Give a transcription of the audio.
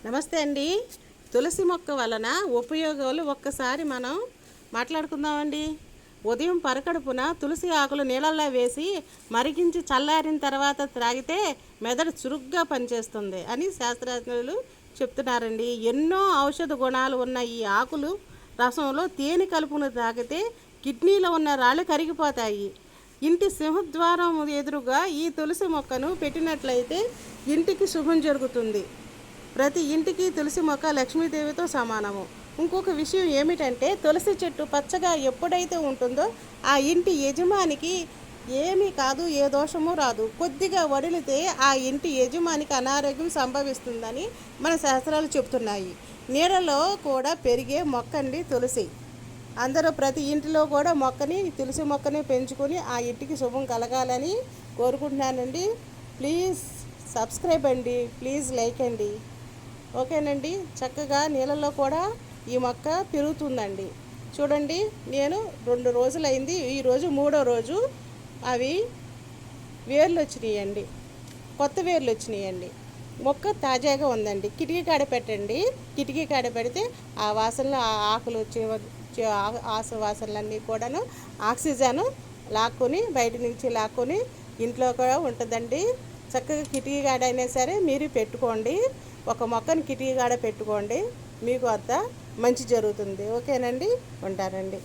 నమస్తే అండి. తులసి మొక్క వలన ఉపయోగాలు ఒక్కసారి మనం మాట్లాడుకుందామండి. ఉదయం పరకడుపున తులసి ఆకులు నీళ్ళల్లో వేసి మరిగించి చల్లారిన తర్వాత త్రాగితే మెదడు చురుగ్గా పనిచేస్తుంది అని శాస్త్రజ్ఞులు చెప్తున్నారండి. ఎన్నో ఔషధ గుణాలు ఉన్న ఈ ఆకులు రసంలో తేనె కలుపును తాగితే కిడ్నీలో ఉన్న రాళ్ళు కరిగిపోతాయి. ఇంటి సింహద్వారం ఎదురుగా ఈ తులసి మొక్కను పెట్టినట్లయితే ఇంటికి శుభం జరుగుతుంది. ప్రతి ఇంటికి తులసి మొక్క లక్ష్మీదేవితో సమానము. ఇంకొక విషయం ఏమిటంటే, తులసి చెట్టు పచ్చగా ఎప్పుడైతే ఉంటుందో ఆ ఇంటి యజమానికి ఏమీ కాదు, ఏ దోషము రాదు. కొద్దిగా వడిలితే ఆ ఇంటి యజమానికి అనారోగ్యం సంభవిస్తుందని మన శాస్త్రాలు చెప్తున్నాయి. నీడలో కూడా పెరిగే మొక్కండి తులసి. అందరూ ప్రతి ఇంటిలో కూడా తులసి మొక్కని పెంచుకొని ఆ ఇంటికి శుభం కలగాలని కోరుకుంటున్నానండి. ప్లీజ్ సబ్స్క్రైబ్ అండి, ప్లీజ్ లైక్ అండి. ఓకేనండి. చక్కగా నీళ్ళల్లో కూడా ఈ మొక్క పెరుగుతుందండి. చూడండి, నేను 2 రోజులైంది, ఈరోజు 3వ రోజు. అవి వేర్లు వచ్చినాయండి, కొత్త వేర్లు వచ్చినాయండి. మొక్క తాజాగా ఉందండి. కిటికీ కాడ పెట్టండి. కిటికీ కాడ పెడితే ఆ వాసనలు, ఆ ఆకులు వచ్చే వాసనలన్నీ కూడాను ఆక్సిజన్ లాక్కొని బయట నుంచి లాక్కొని ఇంట్లో కూడా ఉంటుందండి. చక్కగా కిటికీ కాడ అయినా సరే మీరు పెట్టుకోండి. ఒక మొక్కని కిటికీ కాడ పెట్టుకోండి, మీకు అంత మంచి జరుగుతుంది. ఓకేనండి, ఉంటానండి.